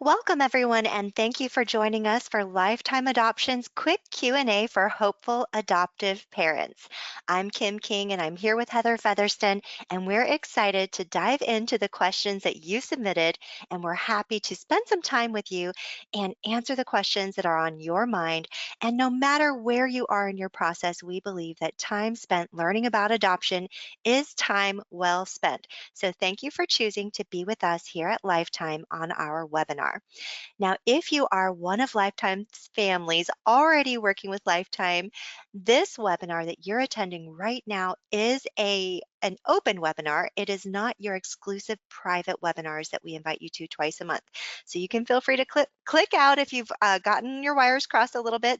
Welcome everyone and thank you for joining us for Lifetime Adoption's quick Q&A for hopeful adoptive parents. I'm Kim King and I'm here with Heather Featherston and we're excited to dive into the questions that you submitted and we're happy to spend some time with you and answer the questions that are on your mind. And no matter where you are in your process, we believe that time spent learning about adoption is time well spent. So thank you for choosing to be with us here at Lifetime on our webinar. Now, if you are one of Lifetime's families already working with Lifetime, this webinar that you're attending right now is an open webinar. It is not your exclusive private webinars that we invite you to twice a month. So you can feel free to click out if you've gotten your wires crossed a little bit.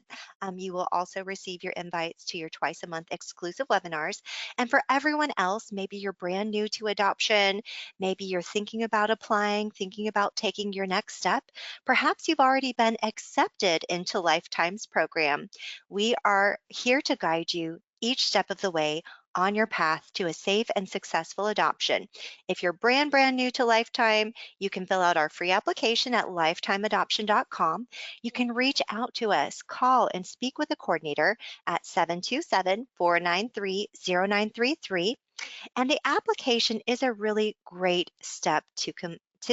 You will also receive your invites to your twice a month exclusive webinars. And for everyone else, maybe you're brand new to adoption, maybe you're thinking about applying, thinking about taking your next step. Perhaps you've already been accepted into Lifetime's program. We are here to guide you each step of the way on your path to a safe and successful adoption. If you're brand new to Lifetime, you can fill out our free application at lifetimeadoption.com. You can reach out to us, call and speak with a coordinator at 727-493-0933. And the application is a really great step to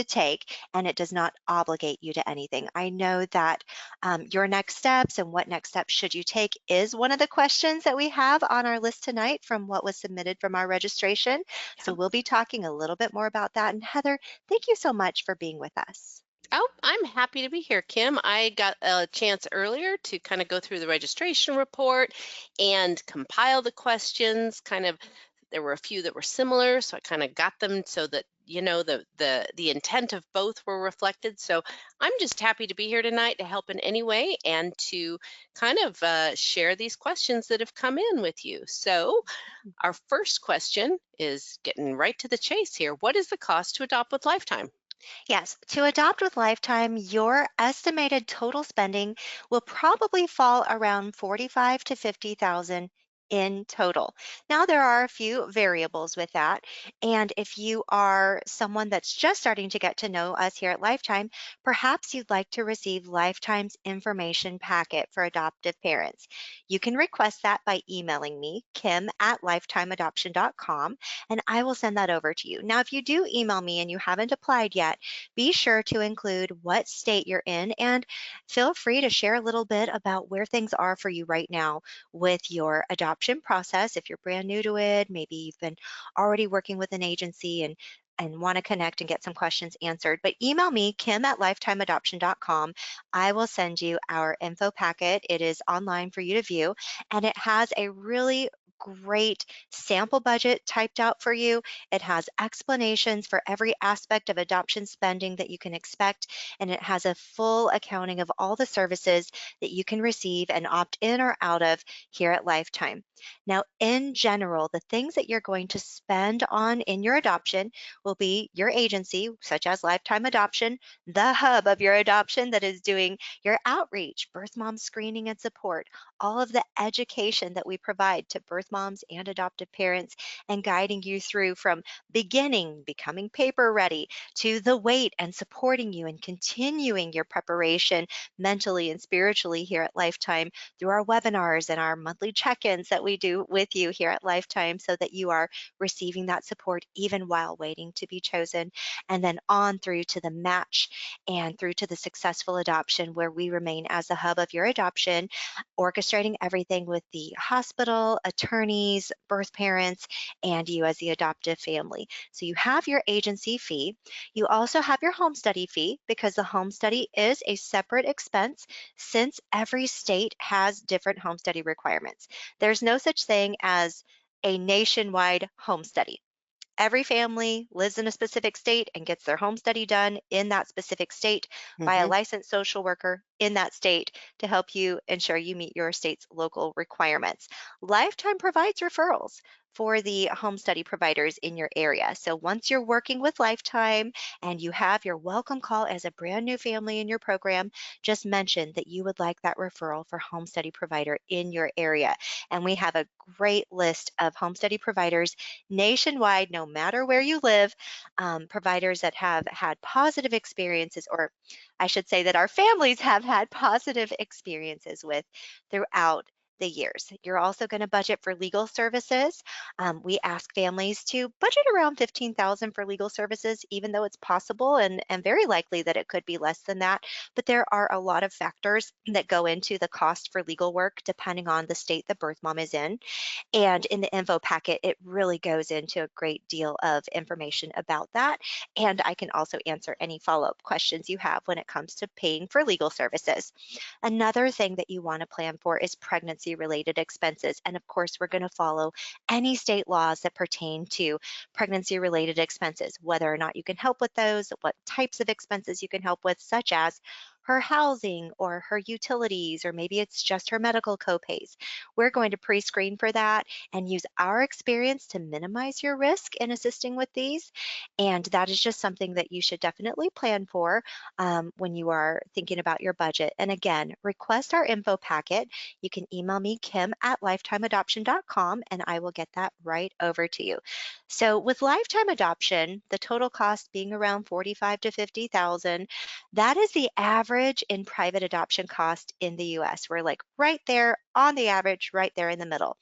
take, and it does not obligate you to anything. I know that your next steps and what next steps should you take is one of the questions that we have on our list tonight from what was submitted from our registration. So Yep. we'll be talking a little bit more about that. And Heather, thank you so much for being with us. Oh, I'm happy to be here, Kim. I got a chance earlier to kind of go through the registration report and compile the questions. There were a few that were similar, so I kind of got them so that the intent of both were reflected. So I'm just happy to be here tonight to help in any way and to kind of share these questions that have come in with you. So our first question is getting right to the chase here. What is the cost to adopt with Lifetime? Yes, to adopt with Lifetime, your estimated total spending will probably fall around 45 to 50,000 in total. Now there are a few variables with that, and if you are someone that's just starting to get to know us here at Lifetime, perhaps you'd like to receive Lifetime's information packet for adoptive parents. You can request that by emailing me, kim@lifetimeadoption.com, and I will send that over to you. Now, if you do email me and you haven't applied yet, be sure to include what state you're in and feel free to share a little bit about where things are for you right now with your adoption process. If you're brand new to it, maybe you've been already working with an agency and want to connect and get some questions answered. But email me, kim@lifetimeadoption.com. I will send you our info packet. It is online for you to view, and it has a really great sample budget typed out for you. It has explanations for every aspect of adoption spending that you can expect, and it has a full accounting of all the services that you can receive and opt in or out of here at Lifetime. Now, in general, the things that you're going to spend on in your adoption will be your agency, such as Lifetime Adoption, the hub of your adoption that is doing your outreach, birth mom screening and support, all of the education that we provide to birth moms and adoptive parents, and guiding you through from beginning, becoming paper ready, to the wait and supporting you and continuing your preparation mentally and spiritually here at Lifetime through our webinars and our monthly check-ins that we do with you here at Lifetime so that you are receiving that support even while waiting to be chosen. And then on through to the match and through to the successful adoption where we remain as the hub of your adoption, orchestrating everything with the hospital, attorneys, birth parents, and you as the adoptive family. So you have your agency fee. You also have your home study fee because the home study is a separate expense since every state has different home study requirements. There's no such thing as a nationwide home study. Every family lives in a specific state and gets their home study done in that specific state by a Hmm. licensed social worker in that state to help you ensure you meet your state's local requirements. Lifetime provides referrals. for the home study providers in your area. So once you're working with Lifetime and you have your welcome call as a brand new family in your program, just mention that you would like that referral for home study provider in your area. And we have a great list of home study providers nationwide, no matter where you live, providers that have had positive experiences, or I should say that our families have had positive experiences with throughout the years. You're also going to budget for legal services. We ask families to budget around 15,000 for legal services, even though it's possible and very likely that it could be less than that. But there are a lot of factors that go into the cost for legal work depending on the state the birth mom is in. And in the info packet, it really goes into a great deal of information about that. And I can also answer any follow up questions you have when it comes to paying for legal services. Another thing that you want to plan for is pregnancy related expenses. And of course, we're going to follow any state laws that pertain to pregnancy related expenses, whether or not you can help with those, what types of expenses you can help with, such as her housing or her utilities, or maybe it's just her medical copays. We're going to pre screen for that and use our experience to minimize your risk in assisting with these. And that is just something that you should definitely plan for when you are thinking about your budget. And again, request our info packet. You can email me, kim@lifetimeadoption.com, and I will get that right over to you. So with lifetime adoption, the total cost being around 45 to 50,000, that is the average in private adoption cost in the US. We're like right there on the average, right there in the middle.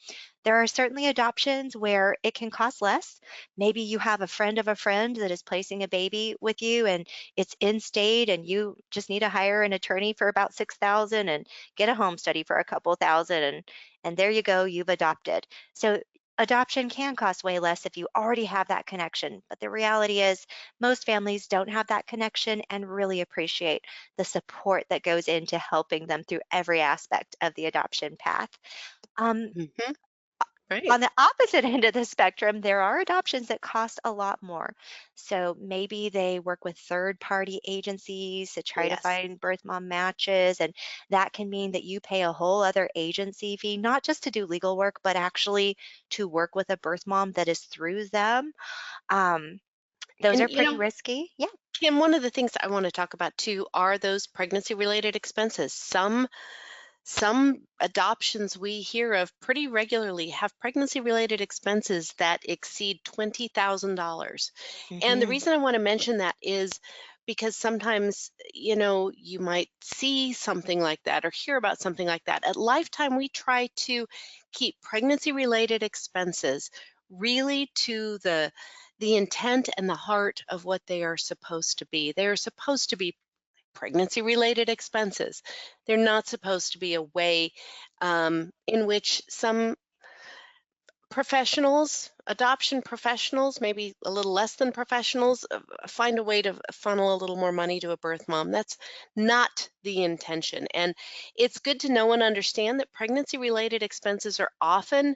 There are certainly adoptions where it can cost less. Maybe you have a friend of a friend that is placing a baby with you and it's in state and you just need to hire an attorney for about 6,000 and get a home study for a couple thousand and there you go, you've adopted. So adoption can cost way less if you already have that connection. But the reality is most families don't have that connection and really appreciate the support that goes into helping them through every aspect of the adoption path. Um, Hmm. Right. on the opposite end of the spectrum, there are adoptions that cost a lot more. So maybe they work with third party agencies to try to Yes. find birth mom matches. And that can mean that you pay a whole other agency fee, not just to do legal work, but actually to work with a birth mom that is through them. Um, those And are pretty risky. Yeah. Kim, one of the things I want to talk about too are those pregnancy related expenses. Some adoptions we hear of pretty regularly have pregnancy related expenses that exceed $20,000. And the Hmm. reason I want to mention that is because sometimes, you might see something like that or hear about something like that. At Lifetime, we try to keep pregnancy related expenses really to the intent and the heart of what they are supposed to be. They are supposed to be pregnancy related expenses. They're not supposed to be a way in which some professionals, adoption professionals, maybe a little less than professionals, find a way to funnel a little more money to a birth mom. That's not the intention. And it's good to know and understand that pregnancy related expenses are often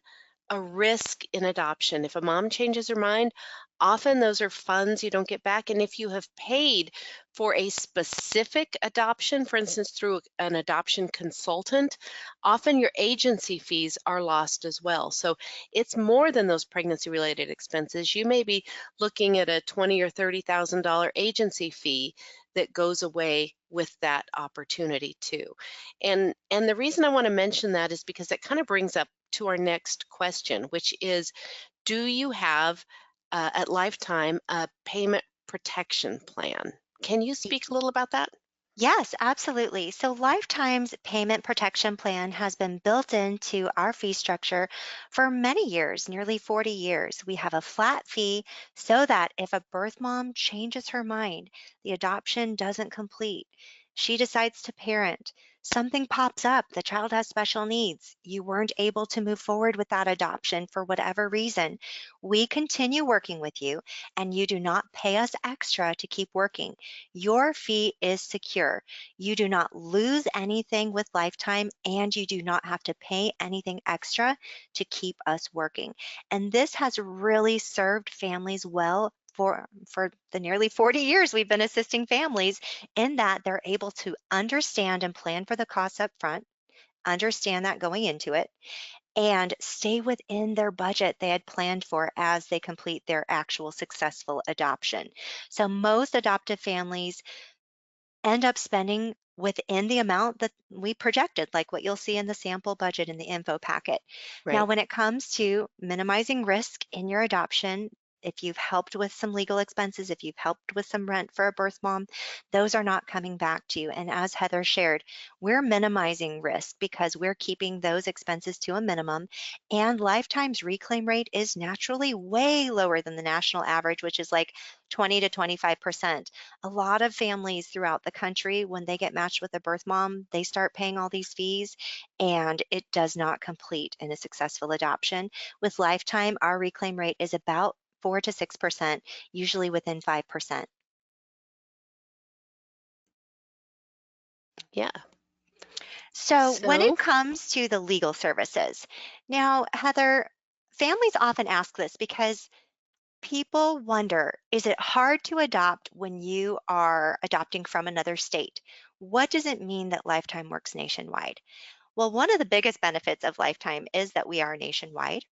a risk in adoption. If a mom changes her mind, often those are funds you don't get back. And if you have paid for a specific adoption, for instance, through an adoption consultant, often your agency fees are lost as well. So it's more than those pregnancy related expenses. You may be looking at a $20 or $30,000 agency fee that goes away with that opportunity too. And the reason I want to mention that is because it kind of brings up to our next question, which is, do you have at Lifetime a payment protection plan? Can you speak a little about that? Yes, absolutely. So Lifetime's payment protection plan has been built into our fee structure for many years, nearly 40 years. We have a flat fee so that if a birth mom changes her mind, the adoption doesn't complete, she decides to parent, something pops up, the child has special needs, you weren't able to move forward with that adoption for whatever reason, we continue working with you and you do not pay us extra to keep working. Your fee is secure. You do not lose anything with Lifetime, and you do not have to pay anything extra to keep us working. And this has really served families well for the nearly 40 years we've been assisting families in that they're able to understand and plan for the costs up front, understand that going into it, and stay within their budget they had planned for as they complete their actual successful adoption. So most adoptive families end up spending within the amount that we projected, like what you'll see in the sample budget in the info packet. Now, Right. when it comes to minimizing risk in your adoption, if you've helped with some legal expenses, if you've helped with some rent for a birth mom, those are not coming back to you. And as Heather shared, we're minimizing risk because we're keeping those expenses to a minimum. And Lifetime's reclaim rate is naturally way lower than the national average, which is like 20 to 25%. A lot of families throughout the country, when they get matched with a birth mom, they start paying all these fees and it does not complete in a successful adoption. With Lifetime, our reclaim rate is about 4 to 6%, usually within 5%. Yeah. So, when it So, comes to the legal services, now, Heather, families often ask this because people wonder, is it hard to adopt when you are adopting from another state? What does it mean that Lifetime works nationwide? Well, one of the biggest benefits of Lifetime is that we are nationwide.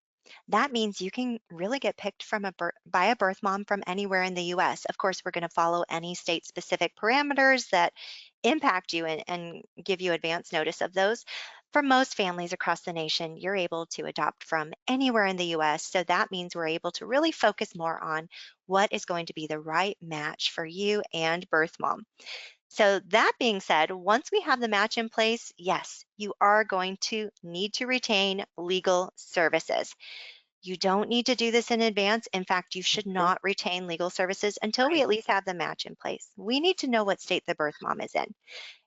That means you can really get picked from by a birth mom from anywhere in the US. Of course, we're going to follow any state specific parameters that impact you and give you advance notice of those. For most families across the nation, you're able to adopt from anywhere in the US. So that means we're able to really focus more on what is going to be the right match for you and birth mom. So, that being said, once we have the match in place, yes, you are going to need to retain legal services. You don't need to do this in advance. In fact, you should mhm, not retain legal services until we right. at least have the match in place. We need to know what state the birth mom is in.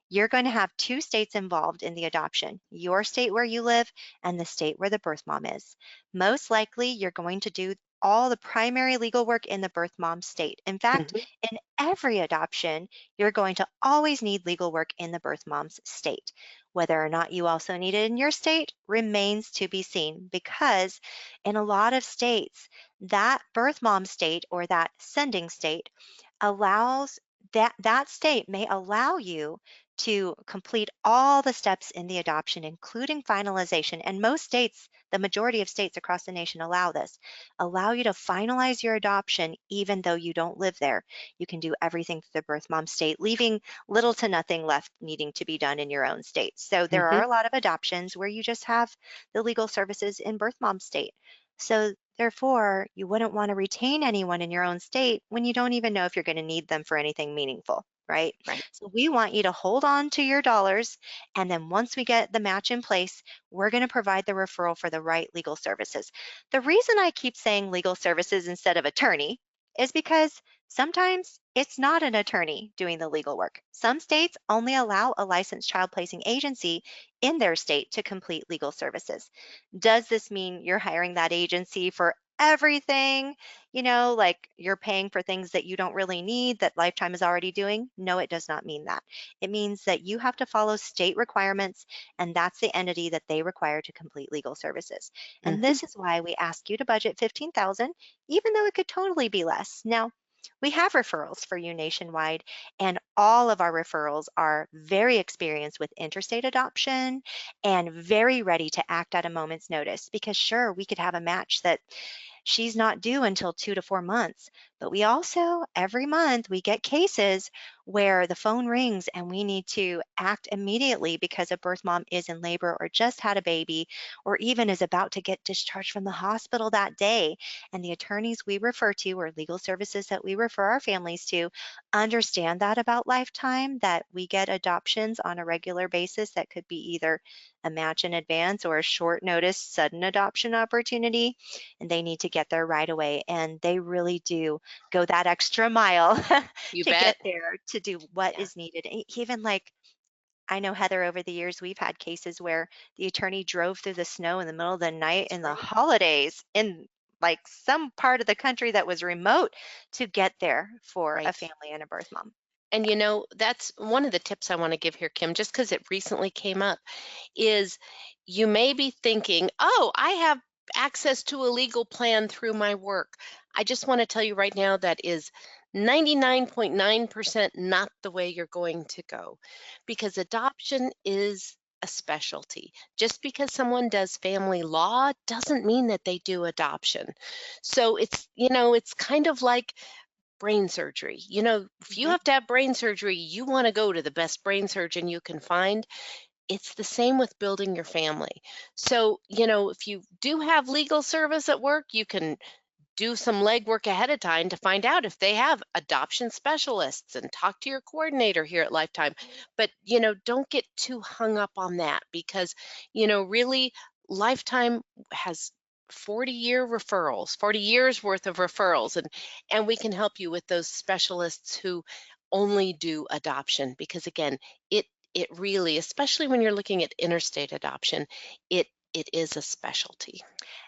You're going to have two states involved in the adoption, your state where you live and the state where the birth mom is. Most likely, you're going to do all the primary legal work in the birth mom state. In fact, Mhm, in every adoption, you're going to always need legal work in the birth mom's state. Whether or not you also need it in your state remains to be seen because in a lot of states, that birth mom state or that sending state allows that state may allow you to complete all the steps in the adoption, including finalization. And most states, the majority of states across the nation allow this, allow you to finalize your adoption even though you don't live there. You can do everything through the birth mom state, leaving little to nothing left needing to be done in your own state. So there are mhm, a lot of adoptions where you just have the legal services in birth mom state. So therefore, you wouldn't want to retain anyone in your own state when you don't even know if you're going to need them for anything meaningful, right? right. So we want you to hold on to your dollars. And then once we get the match in place, we're going to provide the referral for the right legal services. The reason I keep saying legal services instead of attorney is because sometimes it's not an attorney doing the legal work. Some states only allow a licensed child placing agency in their state to complete legal services. Does this mean you're hiring that agency for everything? Like you're paying for things that you don't really need that Lifetime is already doing? No, it does not mean that. It means that you have to follow state requirements, and that's the entity that they require to complete legal services. And Mhm, this is why we ask you to budget 15,000, even though it could totally be less. Now, we have referrals for you nationwide, and all of our referrals are very experienced with interstate adoption and very ready to act at a moment's notice because sure, we could have a match that she's not due until 2 to 4 months. But we also, every month, we get cases where the phone rings and we need to act immediately because a birth mom is in labor or just had a baby or even is about to get discharged from the hospital that day. And the attorneys we refer to or legal services that we refer our families to understand that about Lifetime, that we get adoptions on a regular basis that could be either a match in advance or a short notice sudden adoption opportunity, and they need to get there right away. And they really do go that extra mile you to get bet. there to do what Yeah, is needed. Even like I know Heather, over the years, we've had cases where the attorney drove through the snow in the middle of the night that's in the right. holidays in like some part of the country that was remote to get there for a Right. family and a birth mom. And that's one of the tips I want to give here, Kim, just because it recently came up, is you may be thinking, oh, I have access to a legal plan through my work. I just want to tell you right now that is 99.9% not the way you're going to go because adoption is a specialty. Just because someone does family law doesn't mean that they do adoption. So it's kind of like brain surgery. If you Mhm. have to have brain surgery, you want to go to the best brain surgeon you can find. It's the same with building your family. So, if you do have legal service at work, you can do some legwork ahead of time to find out if they have adoption specialists and talk to your coordinator here at Lifetime. But, don't get too hung up on that because, really, Lifetime has 40 years worth of referrals, and we can help you with those specialists who only do adoption because again, it really, especially when you're looking at interstate adoption, it is a specialty.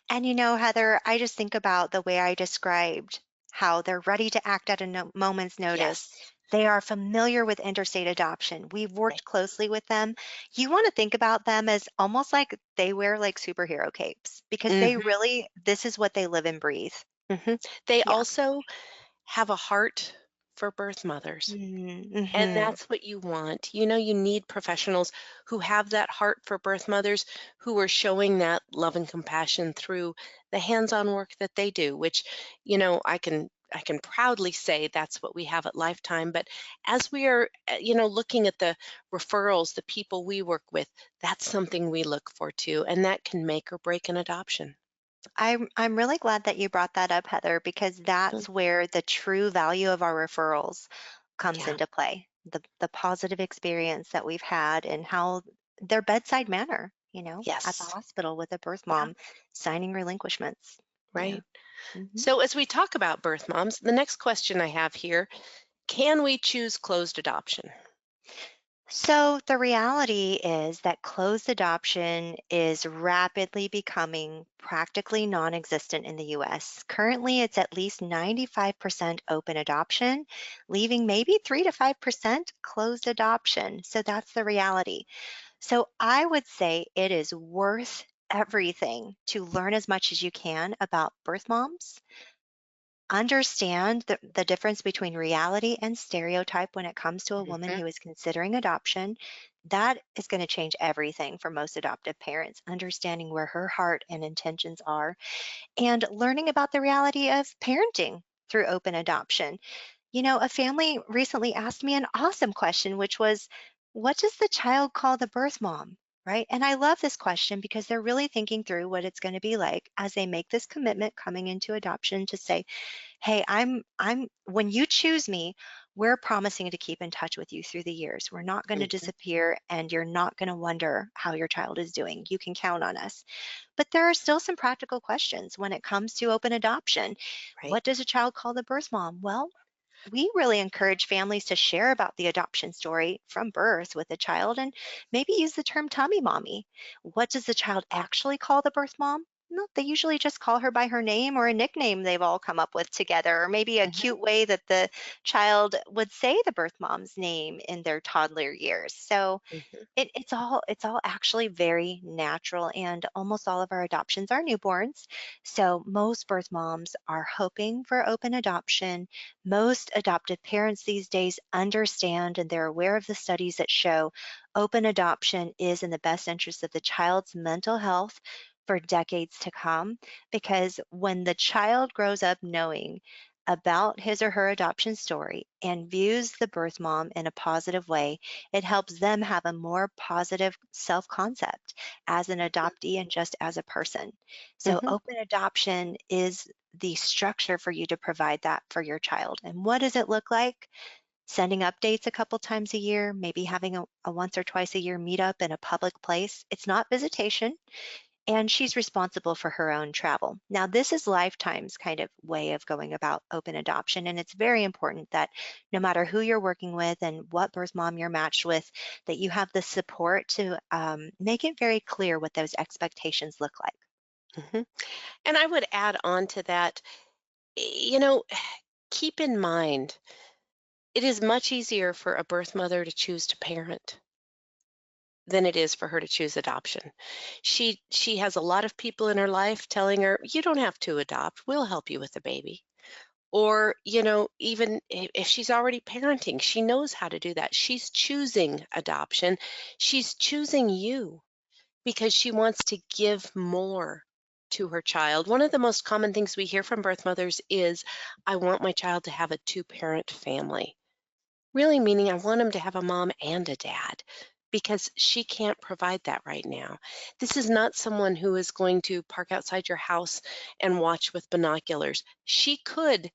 And Heather, I just think about the way I described how they're ready to act at a moment's notice. Yes. They are familiar with interstate adoption. We've Right. worked closely with them. You want to think about them as almost like they wear like superhero capes because they Mhm. really, this is what they live and breathe. Mhm. They Yeah. also have a heart for birth mothers, and Mm-hmm. that's what you want. You need professionals who have that heart for birth mothers, who are showing that love and compassion through the hands-on work that they do, which, I can proudly say that's what we have at Lifetime. But as we are, looking at the referrals, the people we work with, that's something we look for too, and that can make or break an adoption. I'm really glad that you brought that up, Heather, because Mhm. that's where the true value of our referrals comes Yeah. into play. The positive experience that we've had and how their bedside manner, at the Yes. hospital with a birth Yeah. mom signing relinquishments. Yeah. Right. hmm So, as we talk about birth moms, the next question I have here, can we choose closed adoption? So the reality is that closed adoption is rapidly becoming practically non-existent in the US. Currently, it's at least 95% open adoption, leaving maybe 3 to 5% closed adoption. So that's the reality. So I would say it is worth everything to learn as much as you can about birth moms, understand the difference between reality and stereotype when it comes to a woman Mhm. who is considering adoption. That is going to change everything for most adoptive parents, understanding where her heart and intentions are and learning about the reality of parenting through open adoption. A family recently asked me an awesome question, which was, what does the child call the birth mom? Right. And I love this question because they're really thinking through what it's going to be like as they make this commitment coming into adoption to say, hey, I'm when you choose me, we're promising to keep in touch with you through the years. We're not going to Mhm. disappear and you're not going to wonder how your child is doing. You can count on us. But there are still some practical questions when it comes to open adoption. Right. What does a child call the birth mom? Well, we really encourage families to share about the adoption story from birth with the child and maybe use the term tummy mommy. What does the child actually call the birth mom? No, they usually just call her by her name or a nickname they've all come up with together, or maybe a Mhm. cute way that the child would say the birth mom's name in their toddler years. So Mhm. it's all actually very natural, and almost all of our adoptions are newborns. So most birth moms are hoping for open adoption. Most adoptive parents these days understand and they're aware of the studies that show open adoption is in the best interest of the child's mental health for decades to come, because when the child grows up knowing about his or her adoption story and views the birth mom in a positive way, it helps them have a more positive self concept as an adoptee and just as a person. So, Mhm. open adoption is the structure for you to provide that for your child. And what does it look like? Sending updates a couple times a year, maybe having a once or twice a year meetup in a public place. It's not visitation, and she's responsible for her own travel. Now, this is Lifetime's kind of way of going about open adoption, and it's very important that no matter who you're working with and what birth mom you're matched with, that you have the support to make it very clear what those expectations look like. Mhm. And I would add on to that, you know, keep in mind, it is much easier for a birth mother to choose to parent than it is for her to choose adoption. She has a lot of people in her life telling her, "You don't have to adopt. We'll help you with the baby." Or, even if she's already parenting, she knows how to do that. She's choosing adoption. She's choosing you because she wants to give more to her child. One of the most common things we hear from birth mothers is, I want my child to have a two-parent family. Really meaning I want him to have a mom and a dad because she can't provide that right now. This is not someone who is going to park outside your house and watch with binoculars. She could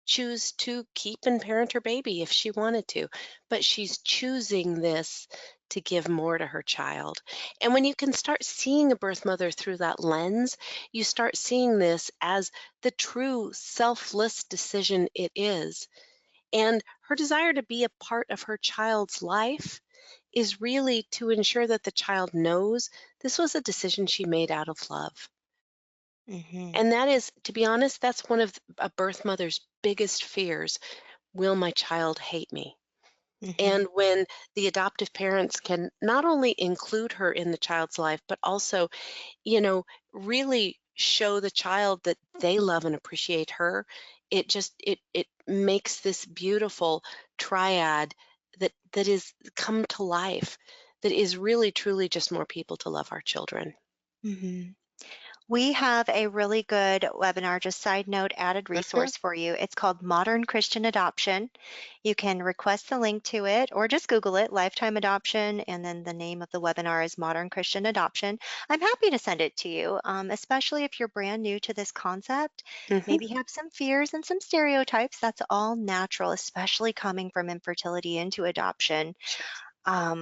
choose to keep and parent her baby if she wanted to, but she's choosing this to give more to her child. And when you can start seeing a birth mother through that lens, you start seeing this as the true selfless decision it is, and her desire to be a part of her child's life is really to ensure that the child knows this was a decision she made out of love. Hmm. And that is, to be honest, that's one of a birth mother's biggest fears. Will my child hate me? Hmm. And when the adoptive parents can not only include her in the child's life, but also, you know, really show the child that they love and appreciate her, it makes this beautiful triad that is come to life, that is really truly just more people to love our children. Hmm. We have a really good webinar, just side note, added Mhm. resource for you. It's called Modern Christian Adoption. You can request the link to it or just Google it, Lifetime Adoption, and then the name of the webinar is Modern Christian Adoption. I'm happy to send it to you, especially if you're brand new to this concept. Mhm. Maybe have some fears and some stereotypes. That's all natural, especially coming from infertility into adoption. Sure.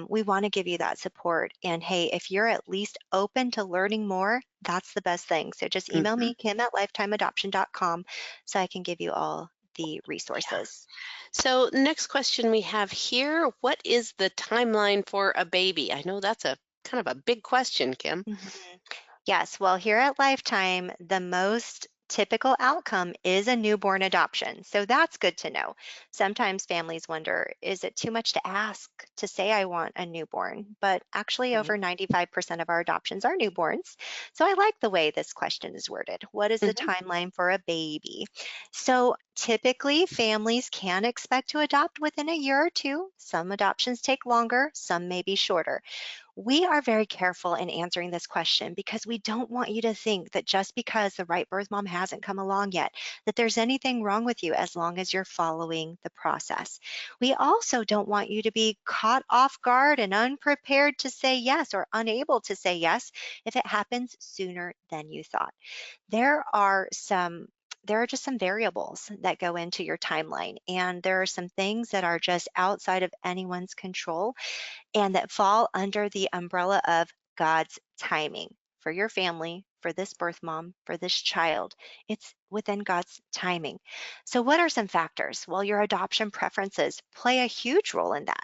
We want to give you that support. And hey, if you're at least open to learning more, that's the best thing. So just email Mhm. me, kim@lifetimeadoption.com, so I can give you all the Yeah. resources. So, next question we have here, what is the timeline for a baby? I know that's a kind of a big question, Kim. Mhm. Yes, well, here at Lifetime, the most typical outcome is a newborn adoption. So that's good to know. Sometimes families wonder, is it too much to ask to say I want a newborn? But actually, Right. over 95% of our adoptions are newborns. So I like the way this question is worded. What is the Mhm. timeline for a baby? So typically, families can expect to adopt within a year or two. Some adoptions take longer, some may be shorter. We are very careful in answering this question because we don't want you to think that just because the right birth mom hasn't come along yet, that there's anything wrong with you as long as you're following the process. We also don't want you to be caught off guard and unprepared to say yes or unable to say yes if it happens sooner than you thought. There are some there are just some variables that go into your timeline, and there are some things that are just outside of anyone's control and that fall under the umbrella of God's timing for your family, for this birth mom, for this child. It's within God's timing. So, what are some factors? Well, your adoption preferences play a huge role in that.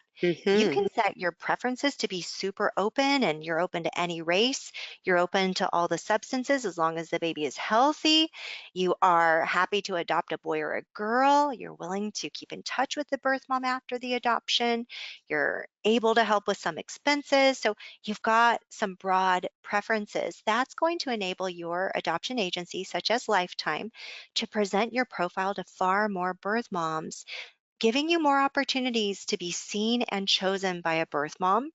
You Mhm. can set your preferences to be super open and you're open to any race. You're open to all the substances as long as the baby is healthy. You are happy to adopt a boy or a girl. You're willing to keep in touch with the birth mom after the adoption. You're able to help with some expenses. So you've got some broad preferences. That's going to enable your adoption agency, such as Lifetime, to present your profile to far more birth moms, giving you more opportunities to be seen and chosen by a birth mom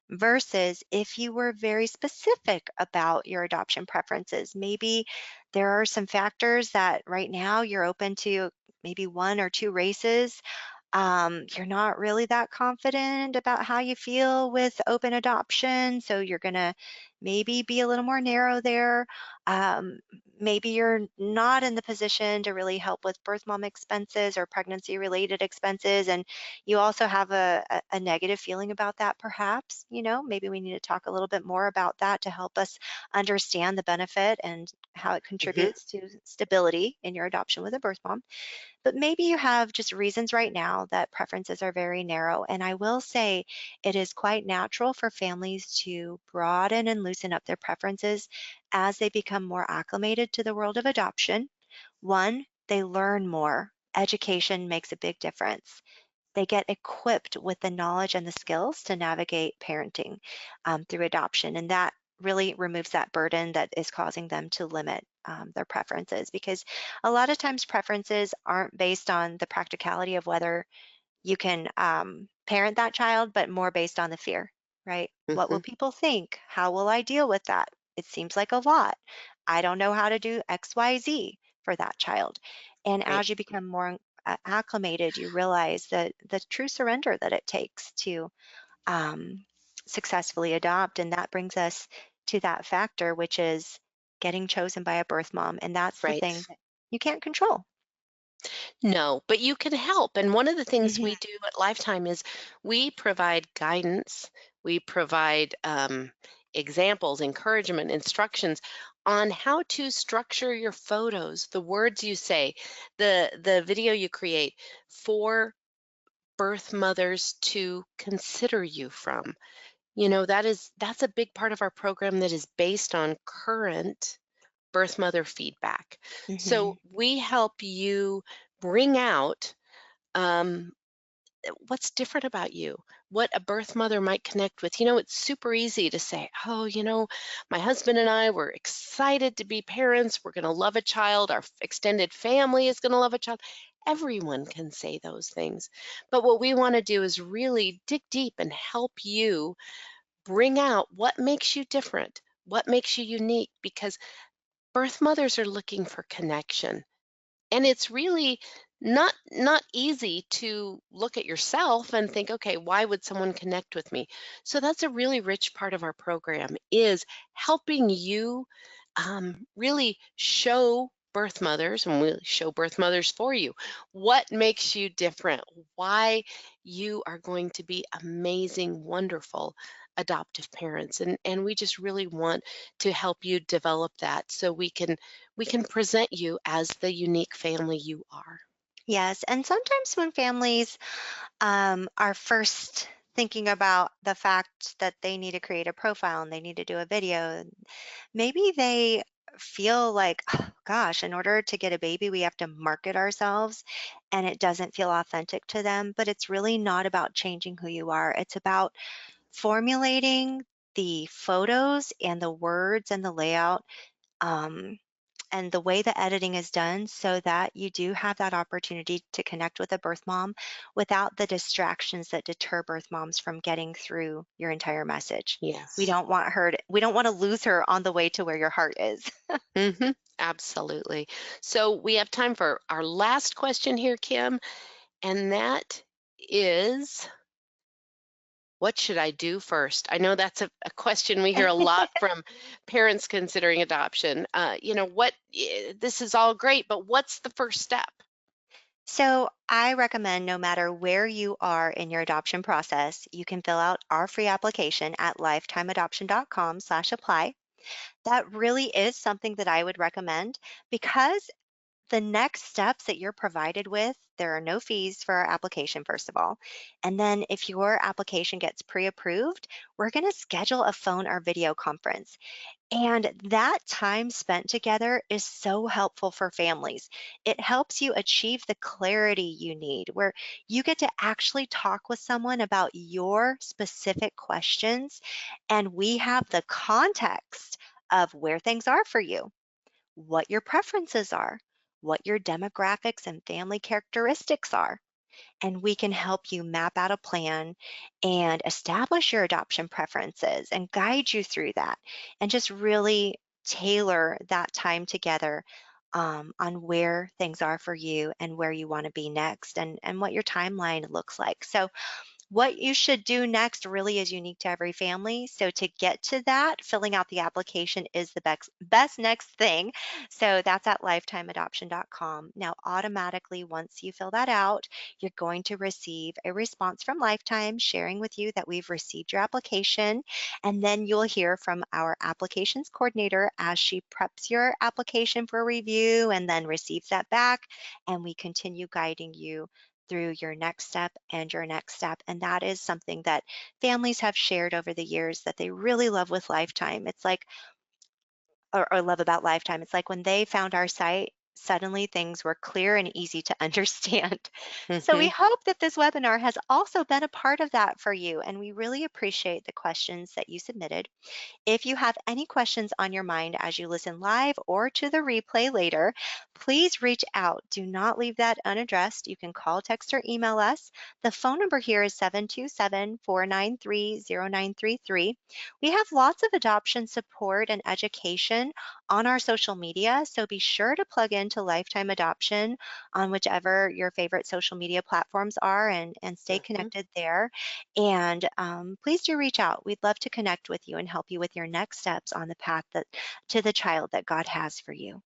versus if you were very specific about your adoption preferences. Maybe there are some factors that right now you're open to maybe one or two races. You're not really that confident about how you feel with open adoption, so you're going to maybe be a little more narrow there. Um, Maybe you're not in the position to really help with birth mom expenses or pregnancy related expenses, and you also have a negative feeling about that, perhaps. Maybe we need to talk a little bit more about that to help us understand the benefit and how it Mhm. contributes to stability in your adoption with a birth mom. But maybe you have just reasons right now that preferences are very narrow. And I will say it is quite natural for families to broaden and loosen up their preferences as they become more acclimated to the world of adoption. One, they learn more. Education makes a big difference. They get equipped with the knowledge and the skills to navigate parenting through adoption. And that really removes that burden that is causing them to limit their preferences, because a lot of times preferences aren't based on the practicality of whether you can parent that child, but more based on the fear, right? What will Hmm. people think? How will I deal with that? It seems like a lot. I don't know how to do XYZ for that child. And Right. as you become more acclimated, you realize that the true surrender that it takes to um, successfully adopt. And that brings us to that factor, which is getting chosen by a birth mom. And that's the thing Right. that you can't control. No, but you can help. And one of the things we Hmm. do at Lifetime is we provide guidance, we provide examples, encouragement, instructions on how to structure your photos, the words you say, the video you create for birth mothers to consider you from. That's a big part of our program that is based on current birth mother feedback. Hmm. So we help you bring out um, what's different about you, what a birth mother might connect with. It's super easy to say, oh, my husband and I were excited to be parents. We're going to love a child. Our extended family is going to love a child. Everyone can say those things. But what we want to do is really dig deep and help you bring out what makes you different, what makes you unique, because birth mothers are looking for connection, and it's really not easy to look at yourself and think, okay, why would someone connect with me? So that's a really rich part of our program, is helping you really show birth mothers, and we'll show birth mothers for you, what makes you different, why you are going to be amazing, wonderful adoptive parents. And we just really want to help you develop that so we can present you as the unique family you are. Yes, and sometimes when families are first thinking about the fact that they need to create a profile and they need to do a video, maybe they feel like, "Oh, gosh, in order to get a baby, we have to market ourselves, and it doesn't feel authentic to them." But it's really not about changing who you are. It's about formulating the photos and the words and the layout. Um, and the way the editing is done so that you do have that opportunity to connect with a birth mom without the distractions that deter birth moms from getting through your entire message. Yes. We don't want to lose her on the way to where your heart is. Absolutely. So we have time for our last question here, Kim, and that is, what should I do first? I know that's a question we hear a lot from parents considering adoption. This is all great, but what's the first step? So I recommend, no matter where you are in your adoption process, you can fill out our free application at lifetimeadoption.com/apply. That really is something that I would recommend, because the next steps that you're provided with, there are no fees for our application, first of all. And then if your application gets pre-approved, we're going to schedule a phone or video conference. And that time spent together is so helpful for families. It helps you achieve the clarity you need, where you get to actually talk with someone about your specific questions. And we have the context of where things are for you, what your preferences are, what your demographics and family characteristics are, and we can help you map out a plan and establish your adoption preferences and guide you through that, and just really tailor that time together on where things are for you and where you want to be next, and what your timeline looks like. So what you should do next really is unique to every family. So to get to that, filling out the application is the best next thing. So that's at lifetimeadoption.com. Now, automatically, once you fill that out, you're going to receive a response from Lifetime sharing with you that we've received your application. And then you'll hear from our applications coordinator as she preps your application for review and then receives that back. And we continue guiding you through your next step and your next step. And that is something that families have shared over the years that they really love with Lifetime. It's like, or love about Lifetime. It's like when they found our site, suddenly things were clear and easy to understand. So we Hmm. hope that this webinar has also been a part of that for you, and we really appreciate the questions that you submitted. If you have any questions on your mind as you listen live or to the replay later, please reach out. Do not leave that unaddressed. You can call, text, or email us. The phone number here is 727-493-0933. We have lots of adoption support and education on our social media, so be sure to plug into Lifetime Adoption on whichever your favorite social media platforms are and stay Hmm. connected there. And please do reach out. We'd love to connect with you and help you with your next steps on the path to the child that God has for you.